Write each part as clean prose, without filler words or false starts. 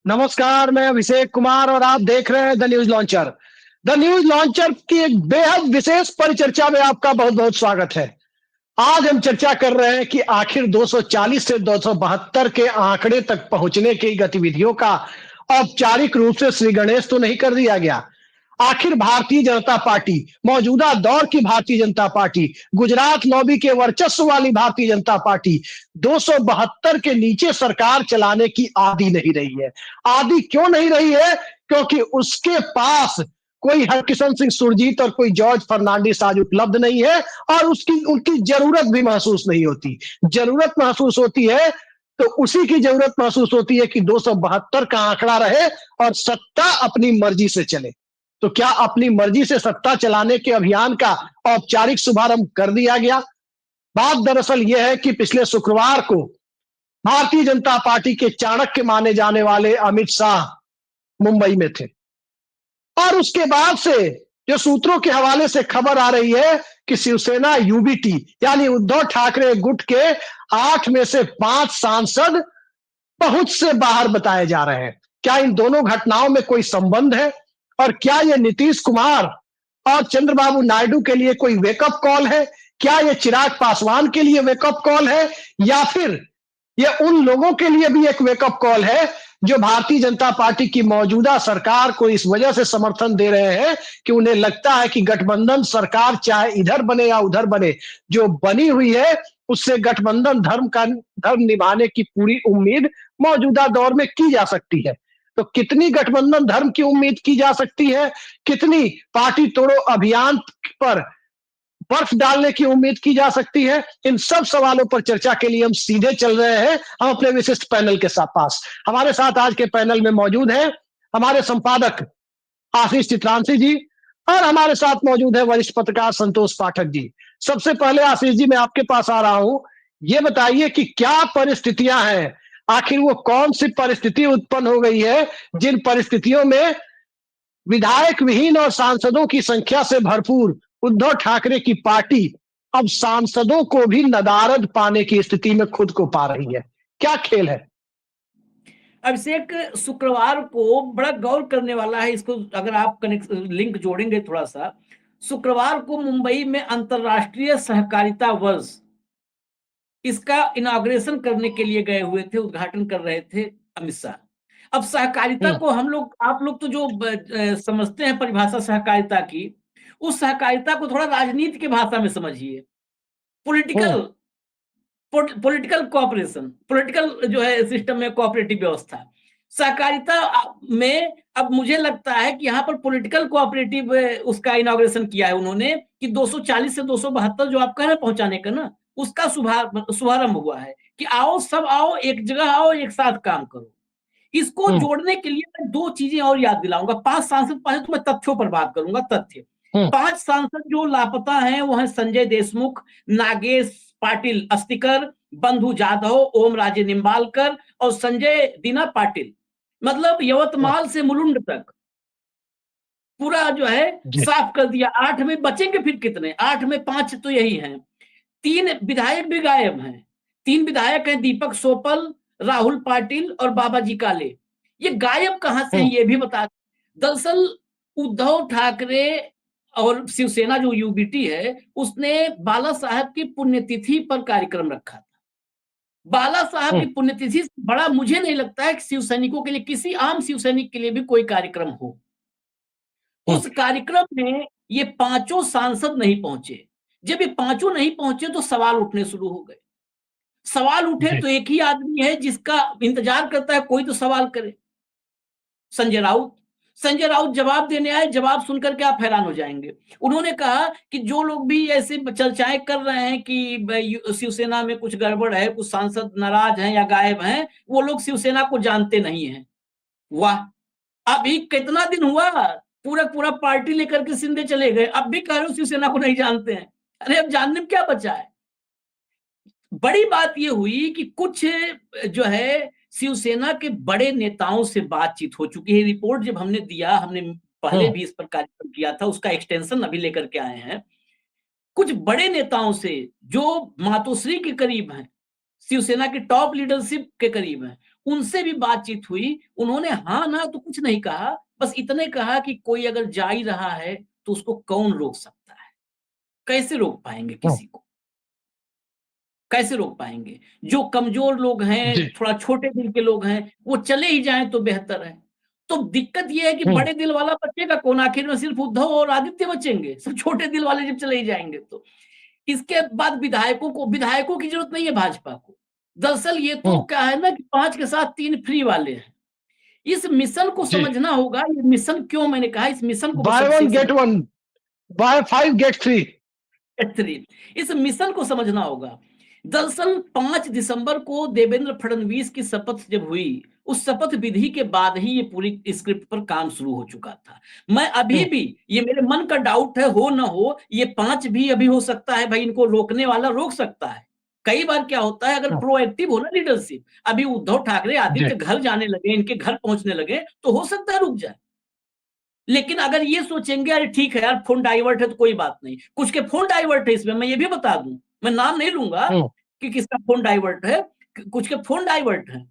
नमस्कार, मैं अभिषेक कुमार और आप देख रहे हैं the news launcher. The news launcher की एक बेहद विशेष परिचर्चा में आपका बहुत बहुत स्वागत है। आज हम चर्चा कर रहे हैं कि आखिर 240 से 272 के आंकड़े तक पहुंचने की गतिविधियों का औपचारिक रूप से श्री गणेश तो नहीं कर दिया गया। आखिर भारतीय जनता पार्टी, मौजूदा दौर की भारतीय जनता पार्टी, गुजरात लॉबी के वर्चस्व वाली भारतीय जनता पार्टी 272 के नीचे सरकार चलाने की आदी नहीं रही है। आदी क्यों नहीं रही है? क्योंकि उसके पास कोई हरकिशन सिंह सुरजीत और कोई जॉर्ज फर्नांडिस आज उपलब्ध नहीं है और उसकी उनकी जरूरत भी महसूस नहीं होती। जरूरत महसूस होती है तो उसी की जरूरत महसूस होती है कि 272 का आंकड़ा रहे और सत्ता अपनी मर्जी से चले। तो क्या अपनी मर्जी से सत्ता चलाने के अभियान का औपचारिक शुभारंभ कर दिया गया? बात दरअसल यह है कि पिछले शुक्रवार को भारतीय जनता पार्टी के चाणक्य माने जाने वाले अमित शाह मुंबई में थे और उसके बाद से जो सूत्रों के हवाले से खबर आ रही है कि शिवसेना यूबीटी यानी उद्धव ठाकरे गुट के 8 में से 5 सांसद पहुंच से बाहर बताए जा रहे हैं। क्या इन दोनों घटनाओं में कोई संबंध है और क्या यह नीतीश कुमार और चंद्रबाबू नायडू के लिए कोई वेकअप कॉल है? क्या यह चिराग पासवान के लिए वेकअप कॉल है या फिर यह उन लोगों के लिए भी एक वेकअप कॉल है जो भारतीय जनता पार्टी की मौजूदा सरकार को इस वजह से समर्थन दे रहे हैं कि उन्हें लगता है कि गठबंधन सरकार चाहे इधर बने या उधर बने, जो बनी हुई है उससे गठबंधन धर्म निभाने की पूरी उम्मीद मौजूदा दौर में की जा सकती है। तो कितनी गठबंधन धर्म की उम्मीद की जा सकती है? कितनी पार्टी तोड़ो अभियान पर बर्फ डालने की उम्मीद की जा सकती है? इन सब सवालों पर चर्चा के लिए हम सीधे चल रहे हैं हम अपने विशिष्ट पैनल के साथ पास। हमारे साथ आज के पैनल में मौजूद हैं हमारे संपादक आशीष चित्रांशी जी और हमारे साथ मौजूद है वरिष्ठ पत्रकार संतोष पाठक जी। सबसे पहले आशीष जी, मैं आपके पास आ रहा हूं। ये बताइए कि क्या परिस्थितियां हैं, आखिर वो कौन सी परिस्थिति उत्पन्न हो गई है जिन परिस्थितियों में विधायक विहीन और सांसदों की संख्या से भरपूर उद्धव ठाकरे की पार्टी अब सांसदों को भी नदारद पाने की स्थिति में खुद को पा रही है? क्या खेल है? अभिषेक, शुक्रवार को बड़ा गौर करने वाला है। इसको अगर आप कनेक्ट लिंक जोड़ेंगे थोड़ा सा, शुक्रवार को मुंबई में अंतरराष्ट्रीय सहकारिता वर्ष इसका इनॉग्रेशन करने के लिए गए हुए थे, उद्घाटन कर रहे थे अमित शाह। अब सहकारिता को हम लोग आप लोग तो जो समझते हैं परिभाषा सहकारिता की, उस सहकारिता को थोड़ा राजनीति की भाषा में समझिए। पॉलिटिकल पॉलिटिकल कोऑपरेशन, पॉलिटिकल जो है सिस्टम में कोऑपरेटिव व्यवस्था, सहकारिता में अब मुझे लगता है कि यहाँ पर पॉलिटिकल कोऑपरेटिव उसका इनॉग्रेशन किया है उन्होंने कि 240 से 272 जो आप कह रहे हैं पहुंचाने का ना, उसका शुभारंभ हुआ है कि आओ सब आओ, एक जगह आओ, एक साथ काम करो। इसको जोड़ने के लिए मैं दो चीजें और याद दिलाऊंगा। 5 सांसद, पहले तो मैं तथ्यों पर बात करूंगा। तथ्य, 5 सांसद जो लापता हैं वो हैं संजय देशमुख, नागेश पाटिल अस्तिकर, बंधु जाधव, ओम राजे निम्बालकर और संजय दीना पाटिल। मतलब यवतमाल से मुलुंड तक पूरा जो है साफ कर दिया। 8 में बचेंगे फिर कितने? 8 में 5 तो यही हैं। 3 विधायक भी गायब हैं। 3 विधायक हैं, दीपक सोपल, राहुल पाटिल और बाबाजी काले। ये गायब कहां से हैं ये भी बता। दरअसल उद्धव ठाकरे और शिवसेना जो यूबीटी है उसने बाला साहब की पुण्यतिथि पर कार्यक्रम रखा था। बाला साहब की पुण्यतिथि से बड़ा मुझे नहीं लगता है कि शिव सैनिकों के लिए, किसी आम शिव सैनिक के लिए भी कोई कार्यक्रम हो। उस कार्यक्रम में ये 5 सांसद नहीं पहुंचे। जब ये 5 नहीं पहुंचे तो सवाल उठने शुरू हो गए। सवाल उठे तो एक ही आदमी है जिसका इंतजार करता है कोई तो सवाल करे, संजय राउत। संजय राउत जवाब देने आए, जवाब सुनकर के आप हैरान हो जाएंगे। उन्होंने कहा कि जो लोग भी ऐसे चर्चाएं कर रहे हैं कि शिवसेना में कुछ गड़बड़ है, कुछ सांसद नाराज हैं या गायब हैं, वो लोग शिवसेना को जानते नहीं हैं। वाह, अभी कितना दिन हुआ, पूरा पूरा पार्टी लेकर के सिंधे चले गए, अब भी कह रहे हो शिवसेना को नहीं जानते हैं। अरे अब जानने में क्या बचा है? बड़ी बात यह हुई कि कुछ जो है शिवसेना के बड़े नेताओं से बातचीत हो चुकी है। रिपोर्ट जब हमने दिया, हमने पहले भी इस पर कार्यक्रम किया था, उसका एक्सटेंशन अभी लेकर के आए हैं। कुछ बड़े नेताओं से जो मातोश्री के करीब हैं, शिवसेना की टॉप लीडरशिप के करीब हैं, उनसे भी बातचीत हुई, उन्होंने हाँ ना तो कुछ नहीं कहा, बस इतने कहा कि कोई अगर जा ही रहा है तो उसको कौन रोक सकता है, कैसे रोक पाएंगे किसी को, कैसे रोक पाएंगे? जो कमजोर लोग हैं, जी। थोड़ा छोटे दिल के लोग हैं, वो चले ही जाएं तो बेहतर है। तो दिक्कत ये है कि हम्म। बड़े दिल वाला बचेगा कौन? आखिर में सिर्फ उद्धव और आदित्य बचेंगे, सब छोटे दिल वाले जब चले ही जाएंगे तो। इसके बाद विधायकों की जरूरत नहीं है भाजपा को। दरअसल ये तो क्या है ना कि 5 के साथ 3 फ्री वाले हैं। इस मिशन को जी। समझना होगा। ये मिशन क्यों, मैंने कहा इस मिशन को बाय सबसे one get one, buy 5 get 3। बेहतरीन, इस मिशन को समझना होगा। दरअसल 5 दिसंबर को देवेंद्र फडणवीस की शपथ जब हुई, उस शपथ विधि के बाद ही ये पूरी स्क्रिप्ट पर काम शुरू हो चुका था। मैं अभी भी, ये मेरे मन का डाउट है, हो ना हो, ये 5 भी अभी हो सकता है भाई, इनको रोकने वाला रोक सकता है। कई बार क्या होता है, अगर प्रोएक्टिव हो ना लीडरशिप, अभी उद्धव ठाकरे जी। आदित्य घर जाने लगे, इनके घर पहुंचने लगे, तो हो सकता है रुक जाए। लेकिन अगर ये सोचेंगे अरे ठीक है यार फोन डाइवर्ट है तो कोई बात नहीं, कुछ के फोन डाइवर्ट है इसमें, मैं ये भी बता दूं, मैं नाम नहीं लूंगा कि किसका फोन डाइवर्ट है, कुछ के फोन डाइवर्ट है।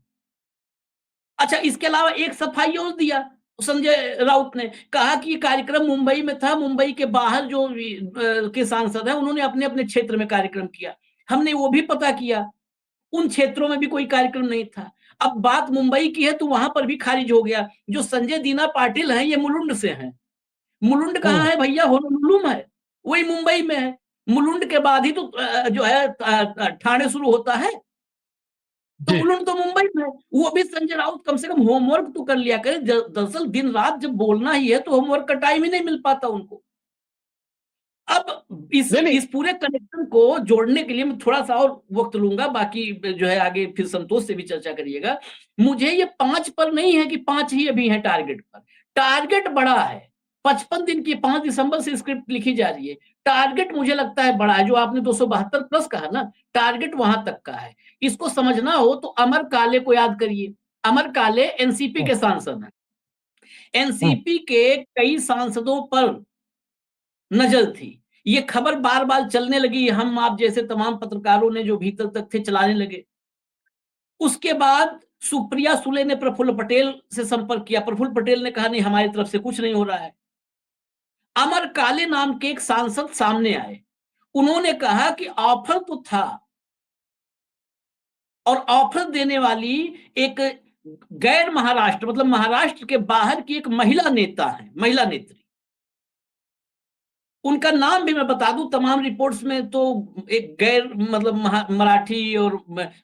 अच्छा, इसके अलावा एक सफाई और दिया संजय राउत ने, कहा कि कार्यक्रम मुंबई में था, मुंबई के बाहर जो के सांसद है उन्होंने अपने अपने क्षेत्र में कार्यक्रम किया। हमने वो भी पता किया, उन क्षेत्रों में भी कोई कार्यक्रम नहीं था। अब बात मुंबई की है तो वहां पर भी खारिज हो गया। जो संजय दीना पाटिल है ये मुलुंड से हैं। मुलुंड कहाँ है भैया? होनोलुलुम है, वही मुंबई में है। मुलुंड के बाद ही तो जो है ठाणे शुरू होता है, तो जी। मुलुंड तो मुंबई में है। वो भी संजय राउत कम से कम होमवर्क तो कर लिया करे। दरअसल दिन रात जब बोलना ही है तो होमवर्क का टाइम ही नहीं मिल पाता उनको। अब नहीं नहीं। इस पूरे कनेक्शन को जोड़ने के लिए मैं थोड़ा सा और वक्त लूंगा, बाकी जो है आगे फिर संतोष से भी चर्चा करिएगा। मुझे ये 5 पर नहीं है कि 5 ही अभी है टारगेट पर, टारगेट बड़ा है। 55 दिन की, 5 दिसंबर से स्क्रिप्ट लिखी जा रही है, टारगेट मुझे लगता है बड़ा है। जो आपने 272 प्लस कहा ना, टारगेट वहां तक का है। इसको समझना हो तो अमर काले को याद करिए। अमर काले एनसीपी के सांसद हैं। एनसीपी के कई सांसदों पर नजर थी। ये खबर बार बार चलने लगी, हम आप जैसे तमाम पत्रकारों ने जो भीतर तक थे चलाने लगे। उसके बाद सुप्रिया सुले ने प्रफुल्ल पटेल से संपर्क किया। प्रफुल्ल पटेल ने कहा नहीं, हमारी तरफ से कुछ नहीं हो रहा है। अमर काले नाम के एक सांसद सामने आए, उन्होंने कहा कि ऑफर तो था, और ऑफर देने वाली एक गैर महाराष्ट्र, मतलब महाराष्ट्र के बाहर की एक महिला नेता है, महिला नेत्री। उनका नाम भी मैं बता दूं, तमाम रिपोर्ट्स में तो एक गैर मतलब मराठी और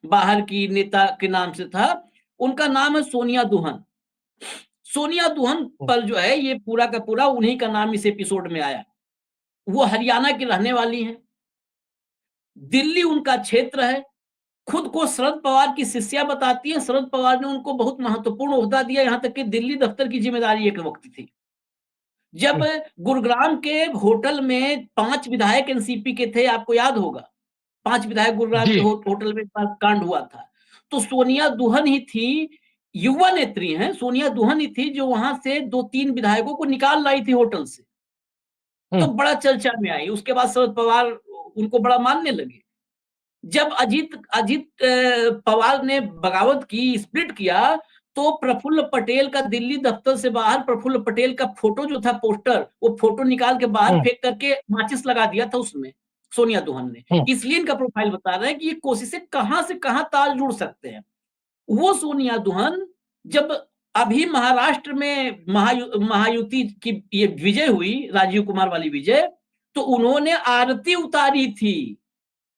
बाहर की नेता के नाम से था। उनका नाम है सोनिया दुहन। सोनिया दुहन पर जो है ये पूरा का पूरा उन्हीं का नाम इस एपिसोड में आया। वो हरियाणा की रहने वाली हैं, दिल्ली उनका क्षेत्र है। खुद को शरद पवार की शिष्या बताती है। शरद पवार ने उनको बहुत महत्वपूर्ण ओहदा दिया, यहां तक कि दिल्ली दफ्तर की जिम्मेदारी एक वक्त थी। जब गुरुग्राम के होटल में 5 विधायक एनसीपी के थे, आपको याद होगा, 5 विधायक गुरुग्राम जी। के होटल में कांड हुआ था, तो सोनिया दुहन ही थी, युवा नेत्री हैं, सोनिया दुहन ही थी जो वहां से 2-3 विधायकों को निकाल लाई थी होटल से। तो बड़ा चर्चा में आई। उसके बाद शरद पवार उनको बड़ा मानने लगे। जब अजीत अजीत पवार ने बगावत की, स्प्लिट किया, तो प्रफुल्ल पटेल का दिल्ली दफ्तर से बाहर प्रफुल्ल पटेल का फोटो जो था, पोस्टर, वो फोटो निकाल के बाहर फेंक करके माचिस लगा दिया था उसमें सोनिया दुहन ने। इसलिए इनका प्रोफाइल बता रहा है कि ये कोशिशें कहां से कहां ताल जुड़ सकते हैं। वो सोनिया दुहन जब अभी महाराष्ट्र में महायुति की ये विजय हुई, राजीव कुमार वाली विजय, तो उन्होंने आरती उतारी थी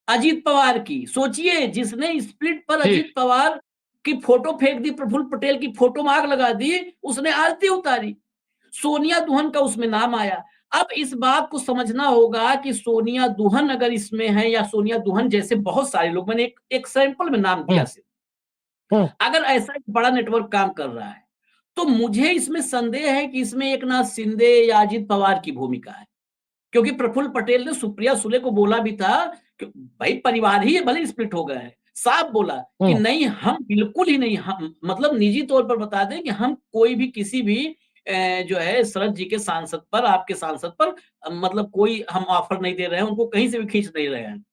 अजीत पवार की। सोचिए, जिसने स्प्लिट पर जी। अजीत पवार की फोटो फेंक दी, प्रफुल्ल पटेल की फोटो में आग लगा दी, उसने आरती उतारी। सोनिया दुहन का उसमें नाम आया। अब इस बात को समझना होगा कि सोनिया दुहन अगर इसमें है, या सोनिया दुहन जैसे बहुत सारे लोग, मैंने एक सैंपल में नाम दिया सिर्फ, अगर ऐसा एक बड़ा नेटवर्क काम कर रहा है, तो मुझे इसमें संदेह है कि इसमें एकनाथ शिंदे या अजीत पवार की भूमिका है। क्योंकि प्रफुल्ल पटेल ने सुप्रिया सुले को बोला भी था कि भाई परिवार ही भले स्प्लिट हो गए हैं, साफ बोला कि नहीं, हम बिल्कुल ही नहीं, हम मतलब निजी तौर पर बता दें कि हम कोई भी किसी भी जो है शरद जी के सांसद पर, आपके सांसद पर मतलब कोई हम ऑफर नहीं दे रहे हैं, उनको कहीं से भी खींच नहीं रहे हैं।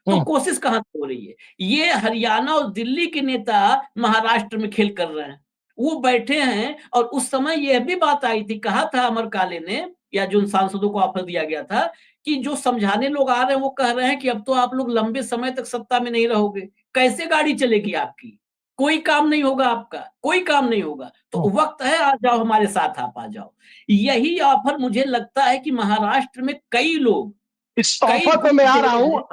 तो कोशिश कहां से हो रही है? ये हरियाणा और दिल्ली के नेता महाराष्ट्र में खेल कर रहे हैं, वो बैठे हैं। और उस समय यह भी बात आई थी, कहा था अमर काले ने, या जो सांसदों को ऑफर दिया गया था, कि जो समझाने लोग आ रहे हैं वो कह रहे हैं कि अब तो आप लोग लंबे समय तक सत्ता में नहीं रहोगे, कैसे गाड़ी चलेगी आपकी, कोई काम नहीं होगा आपका, कोई काम नहीं होगा, तो वक्त है, आ जाओ हमारे साथ, आप आ जाओ। यही ऑफर मुझे लगता है कि महाराष्ट्र में कई लोग, इस कई ऑफर पर मैं गुट आ दे रहा रहे हूं। हैं।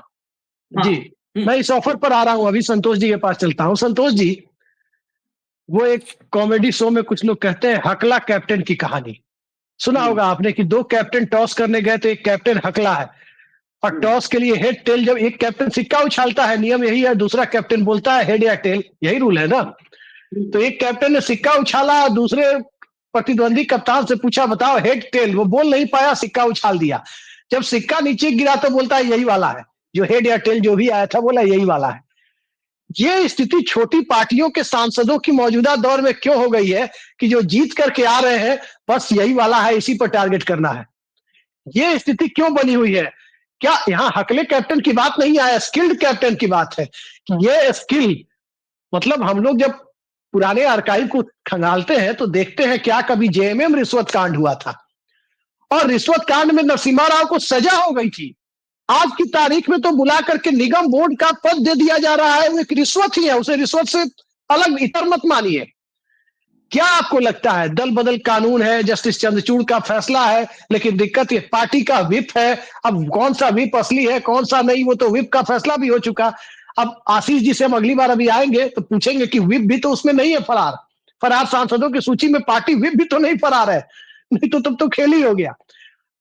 हाँ। जी, मैं इस ऑफर पर आ रहा हूं, अभी संतोष जी के पास चलता हूं। संतोष जी, वो एक कॉमेडी शो में कुछ लोग कहते हैं हकला कैप्टन की कहानी, सुना होगा आपने कि दो कैप्टन टॉस करने गए तो एक कैप्टन हकला है, और टॉस के लिए हेड टेल, जब एक कैप्टन सिक्का उछालता है, नियम यही है, दूसरा कैप्टन बोलता है हेड या टेल, यही रूल है ना। तो एक कैप्टन ने सिक्का उछाला, दूसरे प्रतिद्वंदी कप्तान से पूछा बताओ हेड टेल, वो बोल नहीं पाया, सिक्का उछाल दिया। जब सिक्का नीचे गिरा तो बोलता है यही वाला है, जो हेड या टेल जो भी आया था बोला यही वाला है। ये स्थिति छोटी पार्टियों के सांसदों की मौजूदा दौर में क्यों हो गई है कि जो जीत करके आ रहे हैं बस यही वाला है, इसी पर टारगेट करना है? ये स्थिति क्यों बनी हुई है? क्या यहाँ हकले कैप्टन की बात नहीं है, स्किल्ड कैप्टन की बात है कि ये स्किल, मतलब हम लोग जब पुराने आर्काइव को खंगालते हैं तो देखते हैं क्या कभी जेएमएम रिश्वत कांड हुआ था, और रिश्वत कांड में नरसिम्हा राव को सजा हो गई थी। आज की तारीख में तो बुला करके निगम बोर्ड का पद दे दिया जा रहा है, वो एक रिश्वत ही है, उसे रिश्वत से अलग इतर मत मानिए। क्या आपको लगता है दल बदल कानून है, जस्टिस चंद्रचूड़ का फैसला है, लेकिन दिक्कत ये पार्टी का व्हिप है। अब कौन सा व्हिप असली है कौन सा नहीं, वो तो व्हिप का फैसला भी हो चुका। अब आशीष जी से हम अगली बार अभी आएंगे तो पूछेंगे कि व्हिप भी तो उसमें नहीं है, फरार फरार सांसदों की सूची में पार्टी व्हिप भी तो नहीं फरार है, नहीं तो तब तो खेल ही हो गया।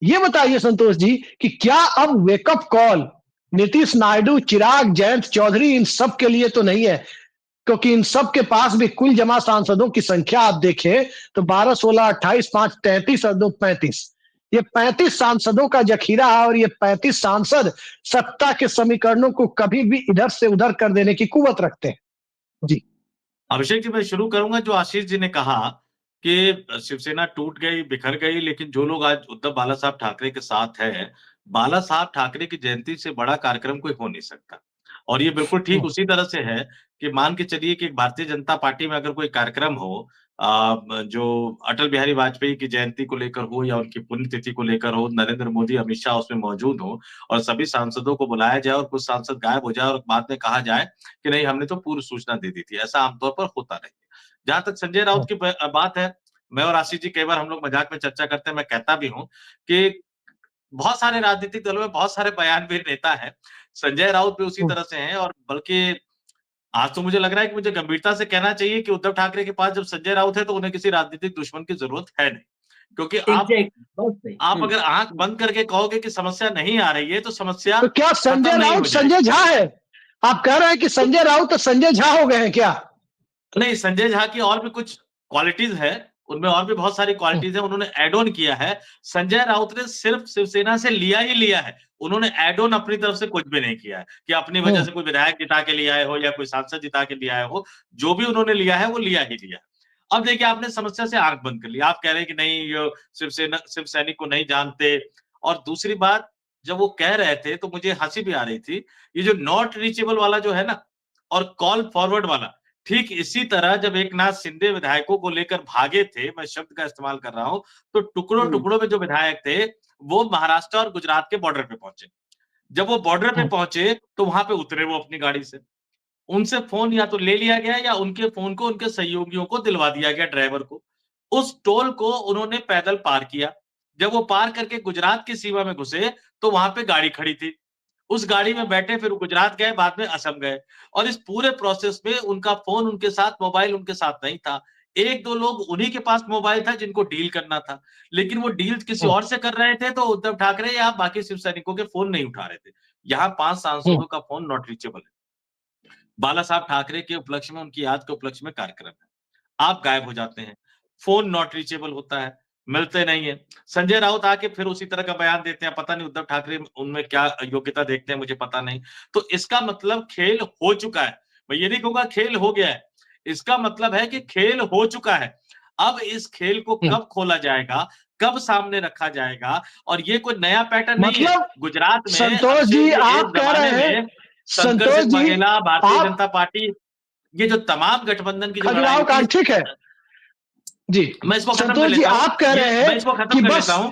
ये बताइए संतोष जी कि क्या अब वेकअप कॉल नीतीश नायडू, चिराग, जयंत चौधरी, इन सब के लिए तो नहीं है? क्योंकि इन सब के पास भी कुल जमा सांसदों की संख्या आप देखें तो 12, 16, 28, 5, 33 और 2, 35, ये 35 सांसदों का जखीरा है, और ये 35 सांसद सत्ता के समीकरणों को कभी भी इधर से उधर कर देने की कुवत रखते हैं। जी अभिषेक जी, मैं शुरू करूंगा जो आशीष जी ने कहा कि शिवसेना टूट गई, बिखर गई, लेकिन जो लोग आज उद्धव बाला साहब ठाकरे के साथ है, बाला साहब ठाकरे की जयंती से बड़ा कार्यक्रम कोई हो नहीं सकता। और ये बिल्कुल ठीक उसी तरह से है कि मान के चलिए कि भारतीय जनता पार्टी में अगर कोई कार्यक्रम हो, जो अटल बिहारी वाजपेयी की जयंती को लेकर हो या उनकी पुण्यतिथि को लेकर हो, नरेंद्र मोदी, अमित शाह उसमें मौजूद हो और सभी सांसदों को बुलाया जाए और कुछ सांसद गायब हो जाए और बाद में कहा जाए कि नहीं हमने तो पूर्व सूचना दे दी थी, ऐसा आमतौर पर होता नहीं है। जहां तक संजय राउत की बात है, मैं और आशीष जी कई बार हम लोग मजाक में चर्चा करते हैं, मैं कहता भी हूँ कि बहुत सारे राजनीतिक दलों में बहुत सारे बयानवीर नेता हैं। संजय राउत भी उसी तरह से हैं और बल्कि आज तो मुझे लग रहा है कि मुझे गंभीरता से कहना चाहिए कि उद्धव ठाकरे के पास जब संजय राउत है तो उन्हें किसी राजनीतिक दुश्मन की जरूरत है नहीं। क्योंकि बहुत सही। आप अगर आंख बंद करके कहोगे कि समस्या नहीं आ रही है तो समस्या तो क्या संजय खत्म नहीं राउत हो जाएगी। संजय झा है? आप कह रहे हैं कि संजय राउत तो संजय झा हो गए हैं क्या? नहीं, संजय झा की और भी कुछ क्वालिटीज है, उनमें और भी बहुत सारी क्वालिटीज है, उन्होंने एड ऑन किया है। संजय राउत ने सिर्फ शिवसेना से लिया ही लिया है, उन्होंने एड ऑन अपनी तरफ से कुछ भी नहीं किया है कि अपनी वजह से कोई विधायक जिता के लिया है हो या कोई सांसद जिता के लिया है हो, जो भी उन्होंने लिया है वो लिया ही लिया है। अब देखिए आपने समस्या से आंख बंद कर ली, आप कह रहे हैं कि नहीं ये शिव सैनिक को नहीं जानते। और दूसरी बात, जब वो कह रहे थे तो मुझे हंसी भी आ रही थी, ये जो नॉट रीचेबल वाला जो है ना और कॉल फॉरवर्ड वाला, ठीक इसी तरह जब एकनाथ शिंदे विधायकों को लेकर भागे थे, मैं शब्द का इस्तेमाल कर रहा हूं, तो टुकड़ों टुकड़ों में जो विधायक थे वो महाराष्ट्र और गुजरात के बॉर्डर पे पहुंचे। जब वो बॉर्डर पे पहुंचे तो वहां पे उतरे वो अपनी गाड़ी से, उनसे फोन या तो ले लिया गया या उनके फोन को उनके सहयोगियों को दिलवा दिया गया, ड्राइवर को। उस टोल को उन्होंने पैदल पार किया। जब वो पार करके गुजरात की सीमा में घुसे तो वहां पे गाड़ी खड़ी थी, उस गाड़ी में बैठे फिर गुजरात गए, बाद में असम गए। और इस पूरे प्रोसेस में उनका फोन उनके साथ, मोबाइल उनके साथ नहीं था। एक दो लोग उन्हीं के पास मोबाइल था जिनको डील करना था, लेकिन वो डील किसी और से कर रहे थे, तो उद्धव ठाकरे या बाकी शिव सैनिकों के फोन नहीं उठा रहे थे। यहाँ 5 सांसदों का फोन नॉट रीचेबल है। बाला साहब ठाकरे के उपलक्ष्य में, उनकी याद के उपलक्ष्य में कार्यक्रम है, आप गायब हो जाते हैं, फोन नॉट रीचेबल होता है, मिलते नहीं है। संजय राउत आके फिर उसी तरह का बयान देते हैं, पता नहीं उद्धव ठाकरे उनमें क्या योग्यता देखते हैं, मुझे पता नहीं। तो इसका मतलब खेल हो चुका है, मैं ये नहीं कहूंगा खेल हो गया है, इसका मतलब है कि खेल हो चुका है। अब इस खेल को कब खोला जाएगा, कब सामने रखा जाएगा, और ये कोई नया पैटर्न नहीं है। मतलब गुजरात में संतोष अभिषेक जी जी आप एक कह जमाने रहे हैं में शंकर संतोष सिंह जी, वाघेला, भारतीय आप जनता पार्टी, ये जो तमाम गठबंधन की जो लड़ाई खजुराहो होती कांड, है, ठीक है जी। मैं इसको खत्म कर संतोष जी, लेता हूं, आप कह रहे मैं हैं इसको खत्म कि कर बस लेता हूं,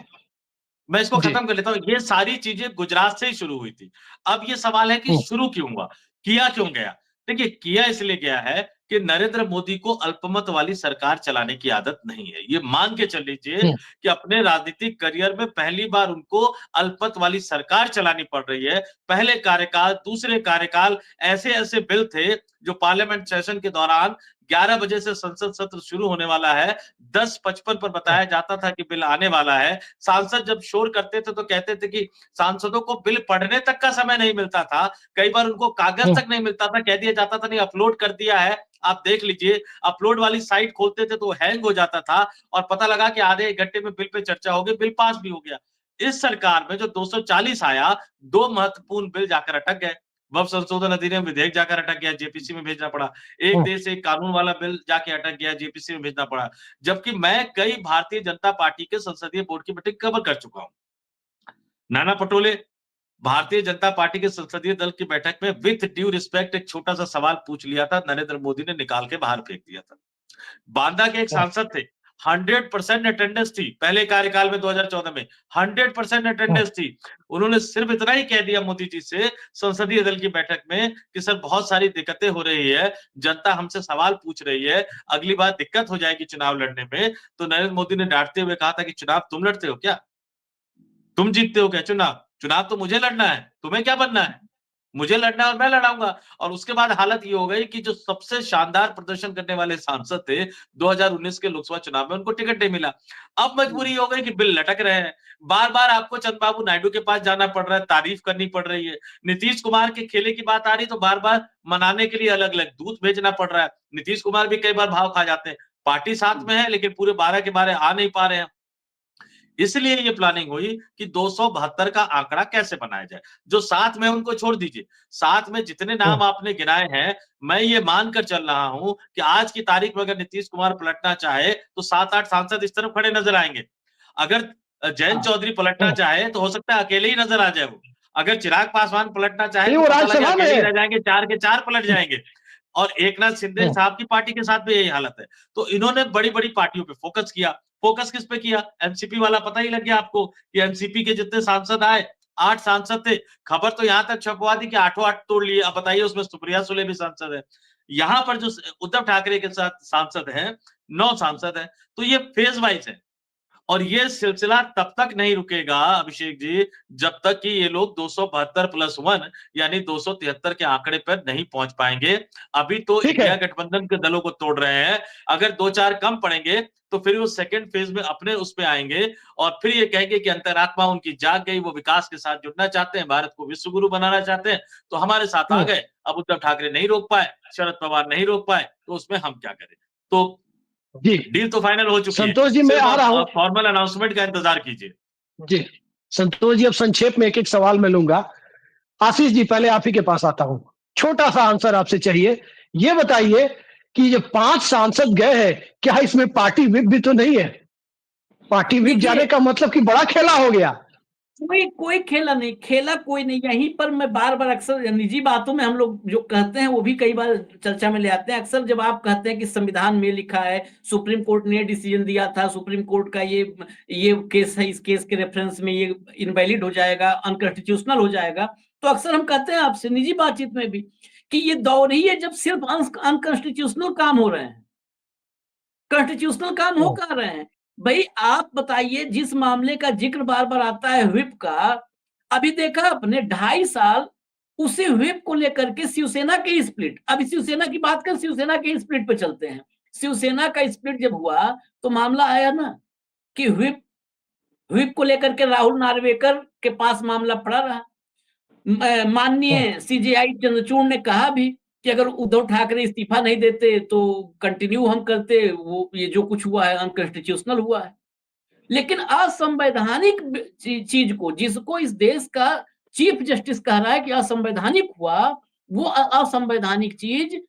मैं इसको जी। खत्म कर लेता हूं। ये सारी चीजें गुजरात से ही शुरू हुई थी। अब ये सवाल है कि शुरू क्यों हुआ, किया क्यों गया? देखिए, किया इसलिए गया है कि नरेंद्र मोदी को अल्पमत वाली सरकार चलाने की आदत नहीं है। ये मान के चल लीजिए कि अपने राजनीतिक करियर में पहली बार उनको अल्पमत वाली सरकार चलानी पड़ रही है। पहले कार्यकाल, दूसरे कार्यकाल, ऐसे-ऐसे बिल थे जो पार्लियामेंट सेशन के दौरान 11 बजे से संसद सत्र शुरू होने वाला है, 10:55 पर बताया जाता था कि बिल आने वाला है। सांसद जब शोर करते थे तो कहते थे कि सांसदों को बिल पढ़ने तक का समय नहीं मिलता था, कई बार उनको कागज तक नहीं मिलता था, कह दिया जाता था नहीं अपलोड कर दिया है, आप देख लीजिए। अपलोड वाली साइट खोलते थे तो हैंग हो जाता था और पता लगा कि आधे 1 घंटे में बिल पे चर्चा हो गई, बिल पास भी हो गया। इस सरकार में जो 240 आया, 2 महत्वपूर्ण बिल जाकर अटक गए। वक्फ संशोधन अधिनियम विधेयक जाकर अटक गया, जेपीसी में भेजना पड़ा। एक देश एक कानून वाला बिल जाके अटक गया, जेपीसी में भेजना पड़ा। जबकि मैं कई भारतीय जनता पार्टी के संसदीय बोर्ड की मीटिंग कवर कर चुका हूं। नाना पटोले भारतीय जनता पार्टी के संसदीय दल की बैठक में विथ ड्यू रिस्पेक्ट एक छोटा सा सवाल पूछ लिया था, नरेंद्र मोदी ने निकाल के बाहर फेंक दिया था। बांदा के एक सांसद थे, 100% अटेंडेंस थी पहले कार्यकाल में 2014 में 100% अटेंडेंस थी। उन्होंने सिर्फ इतना ही कह दिया मोदी जी से संसदीय दल की बैठक में कि सर बहुत सारी दिक्कतें हो रही है, जनता हमसे सवाल पूछ रही है, अगली बार दिक्कत हो जाएगी चुनाव लड़ने में। तो नरेंद्र मोदी ने डांटते हुए कहा था कि चुनाव तुम लड़ते हो क्या? तुम जीतते हो क्या चुनाव? चुनाव तो मुझे लड़ना है, तुम्हें क्या बनना है? मुझे लड़ना है और मैं लड़ाऊंगा। और उसके बाद हालत ये हो गई कि जो सबसे शानदार प्रदर्शन करने वाले सांसद थे 2019 के लोकसभा चुनाव में, उनको टिकट नहीं मिला। अब मजबूरी हो गई कि बिल लटक रहे हैं, बार बार आपको चंद्रबाबू नायडू के पास जाना पड़ रहा है, तारीफ करनी पड़ रही है। नीतीश कुमार के खेले की बात आ रही तो बार बार मनाने के लिए अलग अलग दूत भेजना पड़ रहा है। नीतीश कुमार भी कई बार भाव खा जाते हैं, पार्टी साथ में है लेकिन पूरे 12 के 12 आ नहीं पा रहे हैं। इसलिए ये प्लानिंग हुई कि 272 का आंकड़ा कैसे बनाया जाए। जो साथ में उनको छोड़ दीजिए, साथ में जितने नाम आपने गिनाए हैं, मैं ये मानकर चल रहा हूं कि आज की तारीख में अगर नीतीश कुमार पलटना चाहे तो 7-8 सांसद इस तरफ खड़े नजर आएंगे। अगर जयंत चौधरी पलटना चाहे तो हो सकता है अकेले ही नजर आ जाए वो। अगर चिराग पासवान पलटना चाहे नहीं, तो वो पता लगे राज्यसभा में अकेले ही है। रह जाएंगे, 4 के 4 पलट जाएंगे। और एकनाथ शिंदे साहब की पार्टी के साथ भी यही हालत है। तो इन्होंने बड़ी-बड़ी पार्टियों पे फोकस किया। फोकस किस पे किया? एनसीपी वाला पता ही लग गया आपको कि एनसीपी के जितने सांसद आए, 8 सांसद थे। खबर तो यहां तक छपवा दी कि 8 तोड़ लिए। अब बताइए उसमें सुप्रिया सुले भी सांसद है। यहां पर जो उद्धव ठाकरे के साथ सांसद हैं, 9 सांसद हैं। तो ये फेज वाइज है। और ये सिलसिला तब तक नहीं रुकेगा अभिषेक जी, जब तक कि ये लोग 272+1 यानी 273 के आंकड़े पर नहीं पहुंच पाएंगे। अभी तो ठीक है। इंडिया गठबंधन के दलों को तोड़ रहे हैं। अगर 2-4 कम पड़ेंगे तो फिर वो सेकंड फेज में अपने उस पे आएंगे और फिर ये कहेंगे कि अंतरात्मा उनकी जाग गई, वो विकास के साथ जुड़ना चाहते हैं, भारत को विश्व गुरु बनाना चाहते हैं, तो हमारे साथ आ गए। अब उद्धव ठाकरे नहीं रोक पाए, शरद पवार नहीं रोक पाए, तो उसमें हम क्या करें? तो जी डील तो फाइनल हो चुकी है, संतोष जी, मैं सिर्फ आ रहा हूं। आप फॉर्मल अनाउंसमेंट का इंतजार कीजिए। जी संतोष जी, अब संक्षेप में एक एक सवाल मैं लूंगा। आशीष जी, पहले आप ही के पास आता हूं। छोटा सा आंसर आपसे चाहिए। ये बताइए कि जो 5 सांसद गए हैं, क्या इसमें पार्टी विप भी तो नहीं है? पार्टी विप देखिए, जाने का मतलब कि बड़ा खेला हो गया। कोई कोई खेला नहीं, खेला कोई नहीं। यहीं पर मैं बार बार अक्सर निजी बातों में हम लोग जो कहते हैं वो भी कई बार चर्चा में ले आते हैं। अक्सर जब आप कहते हैं कि संविधान में लिखा है, सुप्रीम कोर्ट ने डिसीजन दिया था, सुप्रीम कोर्ट का ये केस है, इस केस के रेफरेंस में ये इनवैलिड हो जाएगा, अनकॉन्स्टिट्यूशनल हो जाएगा, तो अक्सर हम कहते हैं आपसे निजी बातचीत में भी कि ये दौर ही है जब सिर्फ अनकॉन्स्टिट्यूशनल काम हो रहे हैं। कॉन्स्टिट्यूशनल काम हो कहाँ रहे हैं? भाई आप बताइए, जिस मामले का जिक्र बार-बार आता है व्हिप का, अभी देखा आपने 2.5 साल उसी व्हिप को लेकर के शिवसेना की स्प्लिट। अभी शिवसेना की बात कर, शिवसेना के स्प्लिट पे चलते हैं। शिवसेना का स्प्लिट जब हुआ तो मामला आया ना कि व्हिप व्हिप को लेकर के राहुल नार्वेकर के पास मामला पड़ा रहा। माननीय सीजेआई चंद्रचूड़ ने कहा भी कि अगर उद्धव ठाकरे इस्तीफा नहीं देते तो कंटिन्यू हम करते, वो ये जो कुछ हुआ है अनकॉन्स्टिट्यूशनल हुआ है। लेकिन असंवैधानिक चीज को, जिसको इस देश का चीफ जस्टिस कह रहा है कि असंवैधानिक हुआ, वो असंवैधानिक चीज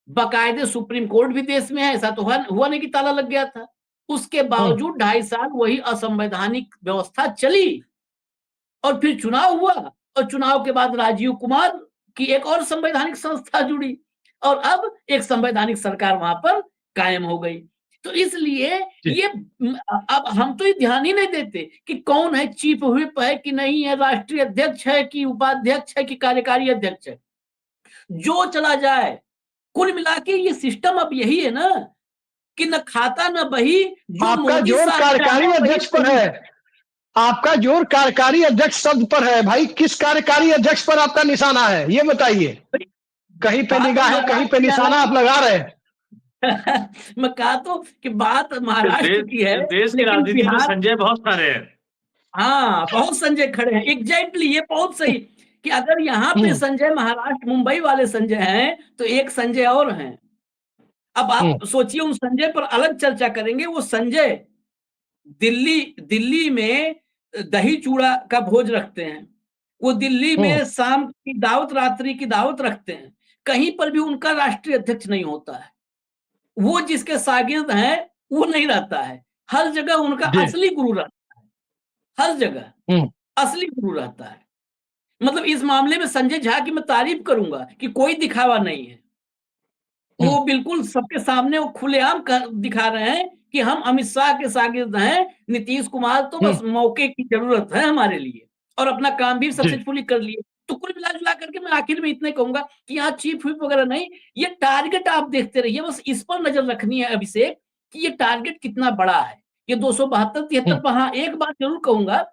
बाकायदे सुप्रीम कोर्ट भी देश में है। ऐसा तो हुआ नहीं कि ताला लग गया था। उसके बावजूद 2.5 साल वही असंवैधानिक व्यवस्था चली और फिर चुनाव हुआ और चुनाव के बाद राजीव कुमार कि एक और संवैधानिक संस्था जुड़ी और अब एक संवैधानिक सरकार वहां पर कायम हो गई। तो इसलिए ये अब हम तो ये ध्यान ही नहीं देते कि कौन है, चीफ व्हिप है कि नहीं है, राष्ट्रीय अध्यक्ष है कि उपाध्यक्ष है कि कार्यकारी अध्यक्ष है, जो चला जाए। कुल मिला के ये सिस्टम अब यही है ना कि न खाता न बही, जो आपका मोदी जोर साहब कार्यकारी चाहे वही अध्यक्ष पर करूं। है, आपका जोर कार्यकारी अध्यक्ष शब्द पर है भाई। किस कार्यकारी अध्यक्ष पर आपका निशाना है ये बताइए। कहीं पे बात निगाह है, कहीं पे निशाना आप लगा रहे हैं। मैं कहा तो कि बात इस महाराष्ट्र देश की है, इस देश की लेकिन राजनीति में बिहार, संजय बहुत सारे हैं। हाँ बहुत संजय खड़े हैं। एग्जैक्टली ये बहुत सही कि अगर यहाँ पे संजय महाराष्ट्र मुंबई वाले संजय हैं तो एक संजय और हैं। अब आप सोचिए, उन संजय पर अलग चर्चा करेंगे। वो संजय दिल्ली में दही चूड़ा का भोज रखते हैं, वो दिल्ली में शाम की दावत, रात्रि की दावत रखते हैं, कहीं पर भी उनका राष्ट्रीय अध्यक्ष नहीं होता है। वो जिसके शागिर्द हैं वो नहीं रहता है, हर जगह उनका असली गुरु रहता है, हर जगह असली गुरु रहता है। मतलब इस मामले में संजय झा की मैं तारीफ करूंगा कि कोई दिखावा नहीं है, वो बिल्कुल सबके सामने वो खुलेआम दिखा रहे हैं कि हम अमित शाह के शागिर्द हैं, नीतीश कुमार तो बस मौके की जरूरत है हमारे लिए, और अपना काम भी सक्सेसफुली कर लिए। तो कुल मिला जुला करके मैं आखिर में इतने कहूंगा कि यहाँ चीफ व्हिप वगैरह नहीं, ये टारगेट आप देखते रहिए, बस इस पर नजर रखनी है अभिषेक कि ये टारगेट कितना बड़ा है। ये 272-73 पर हाँ एक बात जरूर कहूंगा,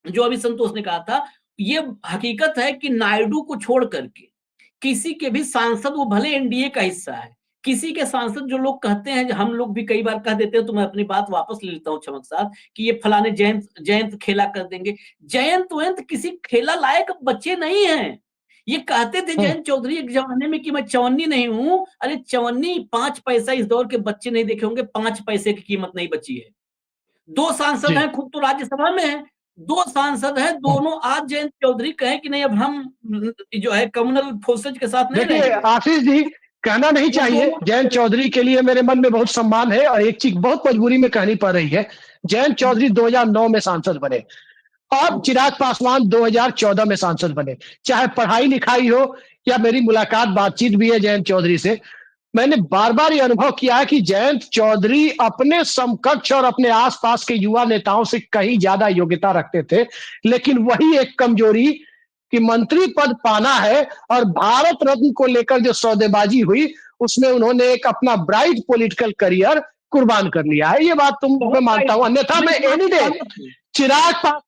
जो अभी संतोष ने कहा था, ये हकीकत है कि नायडू को छोड़ करके किसी के भी सांसद, वो भले एनडीए का हिस्सा है, किसी के सांसद जो लोग कहते हैं, हम लोग भी कई बार कह देते हैं, तो मैं अपनी बात वापस ले लेता हूँ चमक साथ, कि ये फलाने जयंत खेला कर देंगे। जयंत वयंत किसी खेला लायक बच्चे नहीं है। ये कहते थे जयंत चौधरी एक जमाने में कि मैं चवन्नी नहीं हूं। अरे चवन्नी 5 पैसा इस दौर के बच्चे नहीं देखे होंगे, 5 पैसे की कीमत नहीं बची है। 2 सांसद हैं, खुद तो राज्यसभा में है, 2 सांसद हैं, दोनों आज जयंत चौधरी कहें कि नहीं अब हम जो है कम्युनल फोर्सेज के साथ नहीं देखिए रहेंगे। आशीष जी, कहना नहीं चाहिए, जयंत चौधरी के लिए मेरे मन में बहुत सम्मान है, और एक चीज बहुत मजबूरी में कहनी पड़ रही है। जयंत चौधरी 2009 में सांसद बने और चिराग पासवान 2014 में सांसद बने। चाहे पढ़ाई लिखाई हो या मेरी मुलाकात बातचीत भी है जयंत चौधरी से, मैंने बार बार ये अनुभव किया है कि जयंत चौधरी अपने समकक्ष और अपने आसपास के युवा नेताओं से कहीं ज्यादा योग्यता रखते थे। लेकिन वही एक कमजोरी कि मंत्री पद पाना है, और भारत रत्न को लेकर जो सौदेबाजी हुई उसमें उन्होंने एक अपना ब्राइट पॉलिटिकल करियर कुर्बान कर लिया है। ये बात मैं मानता हूं, अन्यथा मैं एनी डे चिराग पासवान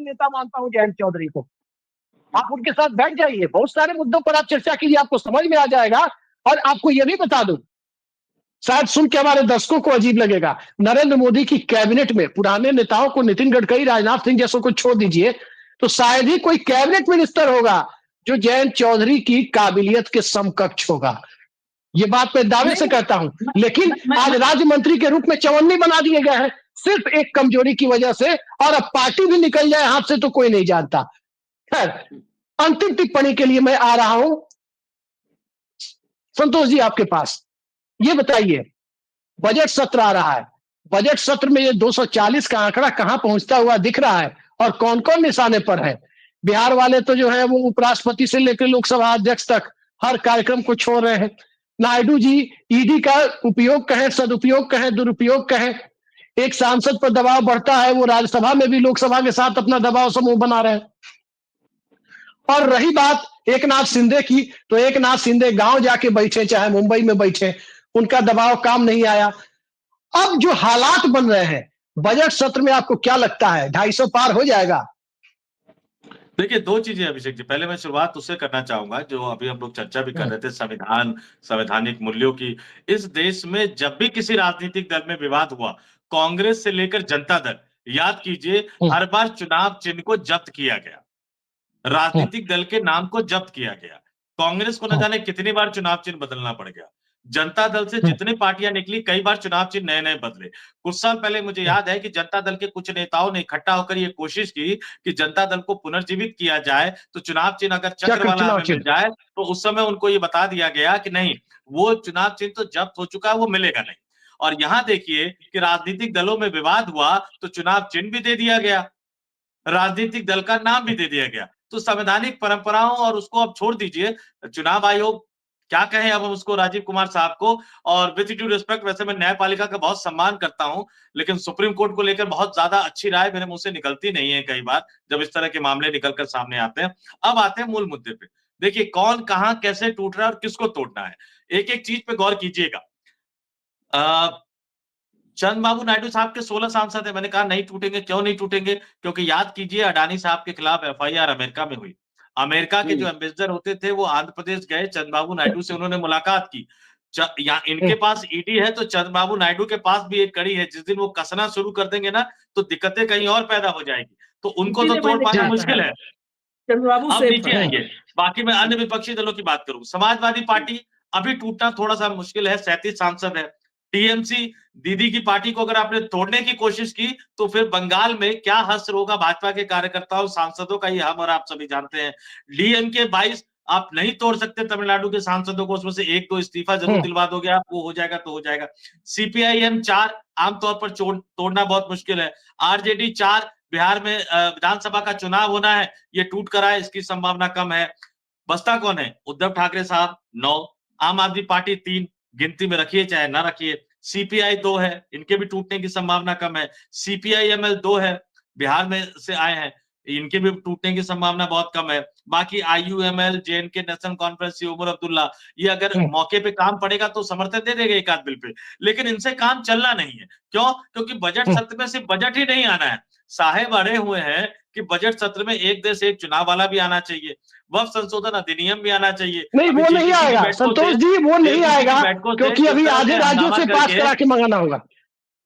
नेता मानता हूं जयंत चौधरी को। आप उनके साथ बैठ जाइए, बहुत सारे मुद्दों पर आप चर्चा कीजिए, आपको समझ में आ जाएगा। और आपको यह भी बता दूं, शायद सुन के हमारे दर्शकों को अजीब लगेगा, नरेंद्र मोदी की कैबिनेट में पुराने नेताओं को, नितिन गडकरी, राजनाथ सिंह जैसों को छोड़ दीजिए, तो शायद ही कोई कैबिनेट मिनिस्टर होगा जो जयंत चौधरी की काबिलियत के समकक्ष होगा। ये बात मैं दावे से कहता हूं। लेकिन आज राज्य मंत्री के रूप में चवन्नी बना दिए गए हैं सिर्फ एक कमजोरी की वजह से, और अब पार्टी भी निकल जाए हाथ से तो कोई नहीं जानता। खैर, अंतिम टिप्पणी के लिए मैं आ रहा हूं संतोष जी आपके पास। ये बताइए, बजट सत्र आ रहा है, बजट सत्र में ये 240 का आंकड़ा कहां पहुंचता हुआ दिख रहा है, और कौन कौन निशाने पर है? बिहार वाले तो जो है वो उपराष्ट्रपति से लेकर लोकसभा अध्यक्ष तक हर कार्यक्रम को छोड़ रहे हैं। नायडू जी ईडी का उपयोग कहें, सदुपयोग कहें, दुरुपयोग कहें, एक सांसद पर दबाव बढ़ता है, वो राज्यसभा में भी लोकसभा के साथ अपना दबाव समूह बना रहे हैं। और रही बात एक नाथ शिंदे की, तो एक नाथ शिंदे गांव जाके बैठे, चाहे मुंबई में बैठे, उनका दबाव काम नहीं आया। अब जो हालात बन रहे हैं बजट सत्र में, आपको क्या लगता है 250 पार हो जाएगा? देखिए, 2 चीजें अभिषेक जी, पहले मैं शुरुआत उससे करना चाहूंगा जो अभी हम लोग चर्चा भी कर रहे थे, संवैधानिक मूल्यों की। इस देश में जब भी किसी राजनीतिक दल में विवाद हुआ, कांग्रेस से लेकर जनता दल, याद कीजिए, हर बार चुनाव चिन्ह को जब्त किया गया, राजनीतिक दल के नाम को जब्त किया गया। कांग्रेस को न जाने कितनी बार चुनाव चिन्ह बदलना पड़ गया। जनता दल से जितनी पार्टियां निकली, कई बार चुनाव चिन्ह नए-नए बदले। कुछ साल पहले मुझे याद है कि जनता दल के कुछ नेताओं ने इकट्ठा होकर ये कोशिश की कि जनता दल को पुनर्जीवित किया जाए, तो चुनाव चिन्ह अगर चक्र वाला हमें मिल जाए, तो उस समय उनको ये बता दिया गया कि नहीं, वो चुनाव चिन्ह तो जब्त हो चुका है, वो मिलेगा नहीं। और यहां देखिए कि राजनीतिक दलों में विवाद हुआ, तो चुनाव चिन्ह भी दे दिया गया, राजनीतिक दल का नाम भी दे दिया गया। तो तो संवैधानिक परंपराओं और उसको अब छोड़ दीजिए। चुनाव आयोग क्या कहें अब हम उसको, राजीव कुमार साहब को। और विद ड्यू रिस्पेक्ट, वैसे मैं न्यायपालिका का बहुत सम्मान करता हूं, लेकिन सुप्रीम कोर्ट को लेकर बहुत ज्यादा अच्छी राय मेरे मुंह से निकलती नहीं है कई बार, जब इस तरह के मामले निकलकर सामने आते हैं। अब आते हैं मूल मुद्दे पे। देखिए कौन कहां कैसे टूट रहा है और किसको तोड़ना है, एक एक चीज पे गौर कीजिएगा। चंद्रबाबू नायडू साहब के 16 सांसद है, मैंने कहा नहीं टूटेंगे, क्यों नहीं टूटेंगे? क्योंकि याद कीजिए अडानी साहब के खिलाफ एफआईआर अमेरिका में हुई। अमेरिका के जो एम्बेसडर होते थे वो आंध्र प्रदेश गए, चंद्रबाबू नायडू से उन्होंने मुलाकात की। या इनके पास ईडी है तो चंद्रबाबू नायडू के पास भी एक कड़ी है, जिस दिन वो कसना शुरू कर देंगे ना तो दिक्कतें कहीं और पैदा हो जाएगी, तो उनको तो इसीलिए तोड़ मैंने पाना कहा मुश्किल है। चंद्रबाबू अब सेफ नीचे है। आएंगे, बाकी मैं अन्य विपक्षी दलों की बात करूं। समाजवादी पार्टी अभी टूटना थोड़ा सा मुश्किल है, 37 सांसद है। टीएमसी दीदी की पार्टी को अगर आपने तोड़ने की कोशिश की तो फिर बंगाल में क्या हश्र होगा भाजपा के कार्यकर्ताओं सांसदों का, ये हम और आप सभी जानते हैं। डीएमके 22 आप नहीं तोड़ सकते तमिलनाडु के सांसदों को, उसमें से एक दो इस्तीफा जरूर दिलवा दोगे आप, वो हो जाएगा तो हो जाएगा। सीपीआईएम 4 आमतौर पर तोड़ना बहुत मुश्किल है। आरजेडी 4 बिहार में विधानसभा का चुनाव होना है, ये टूट कर आए इसकी संभावना कम है। बसता कौन है? उद्धव ठाकरे साहब 9, आम आदमी पार्टी 3, गिनती में रखिए चाहे ना रखिए। सीपीआई 2 है, इनके भी टूटने की संभावना कम है। सीपीआईएमएल 2 है, बिहार में से आए हैं, इनके भी टूटने की संभावना बहुत कम है। बाकी आईयूएमएल, जेएनके नेशनल कॉन्फ्रेंस, उमर अब्दुल्ला, ये अगर मौके पे काम पड़ेगा तो समर्थन दे देंगे एक आध बिल पे, लेकिन इनसे काम चलना नहीं है। क्यों? क्योंकि बजट सत्र में सिर्फ बजट ही नहीं आना है, साहेब अड़े हुए हैं कि बजट सत्र में एक देश एक चुनाव वाला भी आना चाहिए, वक्फ संशोधन अधिनियम भी आना चाहिए। नहीं, अभी वो नहीं जेपीसी की आएगा बैठकों संतोष से जी, वो नहीं जेपीसी की आएगा, बैठकों से क्योंकि किस अभी तरह से आधे राज्यों हंगामा से पास करके करा के मंगाना होगा।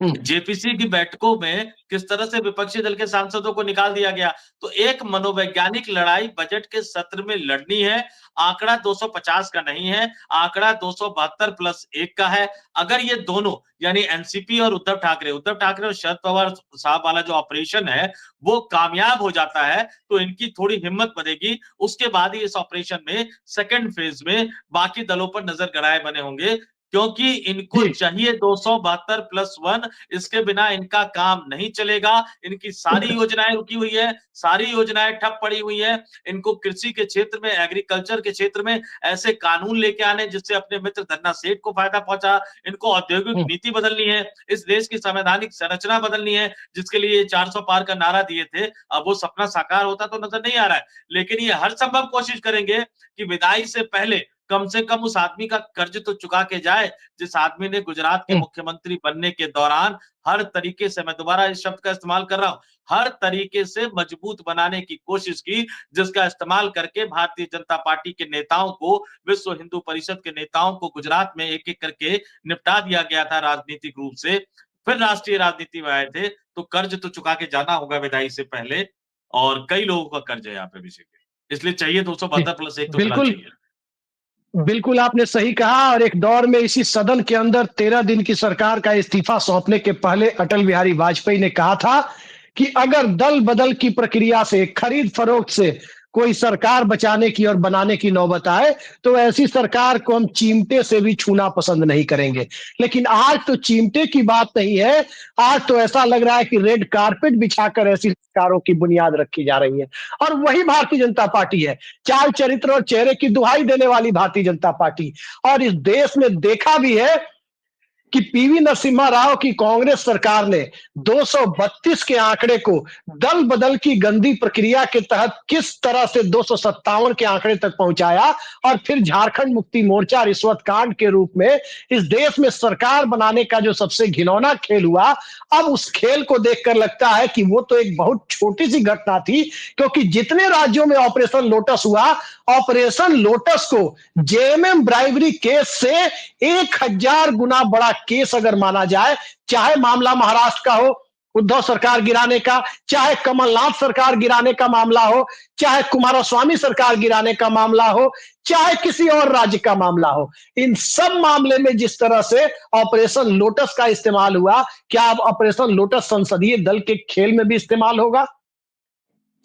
जेपीसी की बैठकों में किस तरह से विपक्षी दल के सांसदों को निकाल दिया गया। तो एक मनोवैज्ञानिक लड़ाई बजट के सत्र में लड़नी है। आंकड़ा 250 का नहीं है, आंकड़ा 272 प्लस 1 का है। अगर ये दोनों यानी एनसीपी और उद्धव ठाकरे और शरद पवार साहब वाला जो ऑपरेशन है वो कामयाब हो जाता है तो इनकी थोड़ी हिम्मत बढ़ेगी। उसके बाद ही इस ऑपरेशन में सेकंड फेज में बाकी दलों पर नजर गड़ाए बने होंगे, क्योंकि इनको चाहिए 272 प्लस 1, इसके बिना इनका काम नहीं चलेगा। इनकी सारी योजनाएं रुकी हुई है, सारी योजनाएं ठप पड़ी हुई है। इनको कृषि के क्षेत्र में, एग्रीकल्चर के क्षेत्र में ऐसे कानून लेके आने जिससे अपने मित्र धन्ना सेठ को फायदा पहुंचा। इनको औद्योगिक नीति बदलनी है, इस देश की संवैधानिक संरचना बदलनी है, जिसके लिए 400 पार का नारा दिए थे। अब वो सपना साकार होता तो नजर नहीं आ रहा है, लेकिन ये हर संभव कोशिश करेंगे कि विदाई से पहले कम से कम उस आदमी का कर्ज तो चुका के जाए जिस आदमी ने गुजरात के मुख्यमंत्री बनने के दौरान हर तरीके से, मैं दोबारा इस शब्द का इस्तेमाल कर रहा हूं, हर तरीके से मजबूत बनाने की कोशिश की, जिसका इस्तेमाल करके भारतीय जनता पार्टी के नेताओं को, विश्व हिंदू परिषद के नेताओं को गुजरात में एक एक करके निपटा दिया गया था राजनीतिक रूप से। फिर राष्ट्रीय राजनीति में आए थे, तो कर्ज तो चुका के जाना होगा विदाई से पहले, और कई लोगों का कर्ज है यहाँ पे विषय के, इसलिए चाहिए 272 प्लस 1 तो फिलहाल बिल्कुल, चाहिए। बिल्कुल आपने सही कहा। और एक दौर में इसी सदन के अंदर 13 दिन की सरकार का इस्तीफा सौंपने के पहले अटल बिहारी वाजपेयी ने कहा था कि अगर दल बदल की प्रक्रिया से, खरीद फरोख्त से कोई सरकार बचाने की और बनाने की नौबत आए तो ऐसी सरकार को हम चिमटे से भी छूना पसंद नहीं करेंगे। लेकिन आज तो चिमटे की बात नहीं है, आज तो ऐसा लग रहा है कि रेड कारपेट बिछाकर ऐसी सरकारों की बुनियाद रखी जा रही है। और वही भारतीय जनता पार्टी है, चाल चरित्र और चेहरे की दुहाई देने वाली भारतीय जनता पार्टी। और इस देश में देखा भी है कि पीवी नरसिम्हा राव की कांग्रेस सरकार ने 232 के आंकड़े को दल बदल की गंदी प्रक्रिया के तहत किस तरह से 257 के आंकड़े तक पहुंचाया, और फिर झारखंड मुक्ति मोर्चा रिश्वत कांड के रूप में इस देश में सरकार बनाने का जो सबसे घिनौना खेल हुआ, अब उस खेल को देखकर लगता है कि वो तो एक बहुत छोटी सी घटना थी। क्योंकि जितने राज्यों में ऑपरेशन लोटस हुआ, ऑपरेशन लोटस को जेएमएम ब्राइबरी केस से 1000 गुना बड़ा केस अगर माना जाए, चाहे मामला महाराष्ट्र का हो, उद्धव सरकार गिराने का, चाहे कमलनाथ सरकार गिराने का मामला हो, चाहे कुमारस्वामी सरकार गिराने का मामला हो, चाहे किसी और राज्य का मामला हो, इन सब मामले में जिस तरह से ऑपरेशन लोटस का इस्तेमाल हुआ, क्या अब ऑपरेशन लोटस संसदीय दल के खेल में भी इस्तेमाल होगा?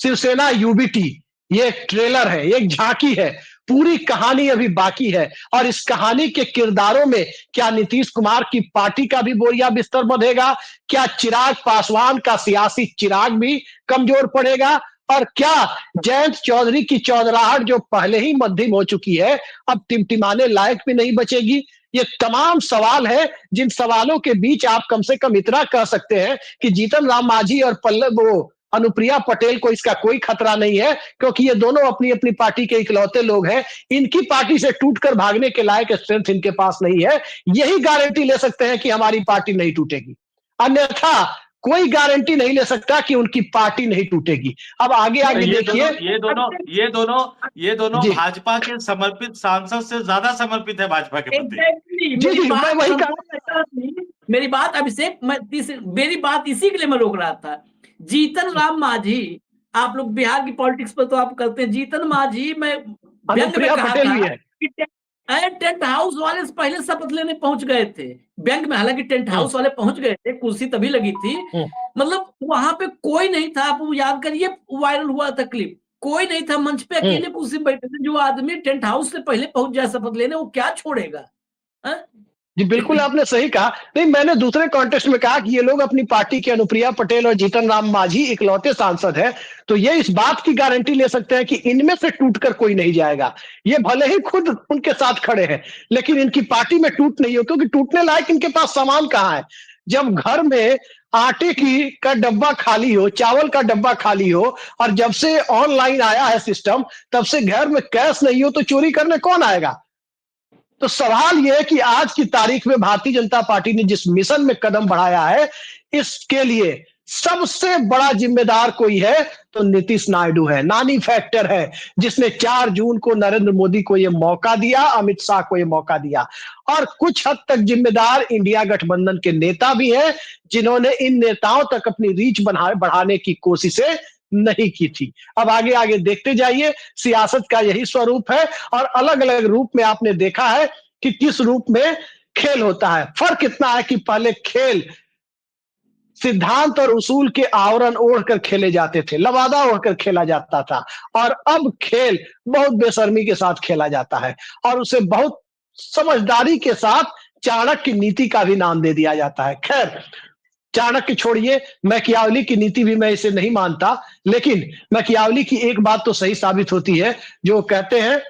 शिवसेना यूबीटी ये एक ट्रेलर है, एक झांकी है, पूरी कहानी अभी बाकी है। और इस कहानी के किरदारों में क्या नीतीश कुमार की पार्टी का भी बोरिया बिस्तर बंधेगा? क्या चिराग पासवान का सियासी चिराग भी कमजोर पड़ेगा? और क्या जयंत चौधरी की चौधराहट जो पहले ही मध्यम हो चुकी है, अब टिमटिमाने लायक भी नहीं बचेगी? ये तमाम सवाल है, जिन सवालों के बीच आप कम से कम इतना कह सकते हैं कि जीतन राम मांझी और पल्लव वो अनुप्रिया पटेल को इसका कोई खतरा नहीं है, क्योंकि ये दोनों अपनी अपनी पार्टी के इकलौते लोग हैं। इनकी पार्टी से टूटकर भागने के लायक स्ट्रेंथ इनके पास नहीं है। यही गारंटी ले सकते हैं कि हमारी पार्टी नहीं टूटेगी, अन्यथा कोई गारंटी नहीं ले सकता कि उनकी पार्टी नहीं टूटेगी। अब आगे आगे देखिए, ये दोनों जी भाजपा के समर्पित सांसद से ज्यादा समर्पित है भाजपा के प्रति। एग्जैक्टली जी जी, मैं वही मेरी बात अभिषेक, मेरी बात इसी के लिए मैं रोक रहा था। जीतन राम मांझी, आप लोग बिहार की पॉलिटिक्स पर तो आप करते हैं, जीतन मांझी मैं व्यंग में अनुप्रिया कहा पटेल था भी है। कि टेंट हाउस वाले से पहले शपथ लेने पहुंच गए थे व्यंग में, हालांकि टेंट हाउस वाले पहुंच गए थे, कुर्सी तभी लगी थी, मतलब वहां पे कोई नहीं था। आप याद करिए, वायरल हुआ था क्लिप, कोई नहीं था मंच पे, अकेले कुर्सी बैठे थे। जो आदमी टेंट हाउस से पहले पहुंच जाए शपथ लेने, वो क्या छोड़ेगा? जी बिल्कुल, आपने सही कहा। नहीं, मैंने दूसरे कॉन्टेक्स्ट में कहा कि ये लोग अपनी पार्टी के अनुप्रिया पटेल और जीतन राम मांझी इकलौते सांसद हैं, तो ये इस बात की गारंटी ले सकते हैं कि इनमें से टूटकर कोई नहीं जाएगा। ये भले ही खुद उनके साथ खड़े हैं, लेकिन इनकी पार्टी में टूट नहीं हो, क्योंकि टूटने लायक इनके पास सामान कहाँ है? जब घर में आटे की का डब्बा खाली हो, चावल का डब्बा खाली हो, और जब से ऑनलाइन आया है सिस्टम, तब से घर में कैश नहीं हो, तो चोरी करने कौन आएगा? तो सवाल यह है कि आज की तारीख में भारतीय जनता पार्टी ने जिस मिशन में कदम बढ़ाया है, इसके लिए सबसे बड़ा जिम्मेदार कोई है तो नीतीश नायडू है, नानी फैक्टर है, जिसने 4 जून को नरेंद्र मोदी को यह मौका दिया, अमित शाह को यह मौका दिया। और कुछ हद तक जिम्मेदार इंडिया गठबंधन के नेता भी हैं, जिन्होंने इन नेताओं तक अपनी रीच बढ़ाने की कोशिशें नहीं की थी। अब आगे आगे देखते जाइए, सियासत का यही स्वरूप है, और अलग अलग रूप में आपने देखा है कि किस रूप में खेल होता है। फर्क इतना है कि पहले खेल सिद्धांत और उसूल के आवरण ओढ़कर खेले जाते थे, लवादा ओढ़कर खेला जाता था, और अब खेल बहुत बेशर्मी के साथ खेला जाता है, और उसे बहुत समझदारी के साथ चाणक्य नीति का भी नाम दे दिया जाता है। खैर, चाणक्य छोड़िए, मैकियावली की नीति भी मैं इसे नहीं मानता, लेकिन मैकियावली की एक बात तो सही साबित होती है, जो कहते हैं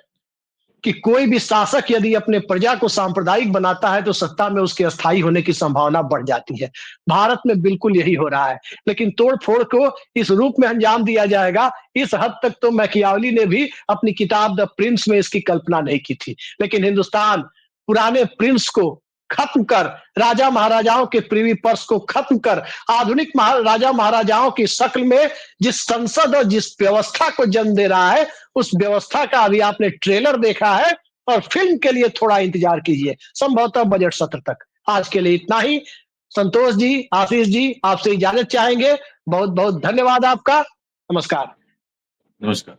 कि कोई भी शासक यदि अपने प्रजा को सांप्रदायिक बनाता है, तो सत्ता में उसके अस्थायी होने की संभावना बढ़ जाती है। भारत में बिल्कुल यही हो रहा है, लेकिन तोड़-फोड़ को इस रूप में अंजाम दिया जाएगा, इस हद तक तो मैकियावली ने भी अपनी किताब द प्रिंस में इसकी कल्पना नहीं की थी। लेकिन हिंदुस्तान पुराने प्रिंस को खत्म कर, राजा महाराजाओं के प्रिवी पर्स को खत्म कर, आधुनिक राजा महाराजाओं की शक्ल में जिस संसद और जिस व्यवस्था को जन्म दे रहा है, उस व्यवस्था का अभी आपने ट्रेलर देखा है, और फिल्म के लिए थोड़ा इंतजार कीजिए, संभवतः बजट सत्र तक। आज के लिए इतना ही। संतोष जी, आशीष जी, आपसे इजाजत चाहेंगे। बहुत बहुत धन्यवाद आपका। नमस्कार। नमस्कार।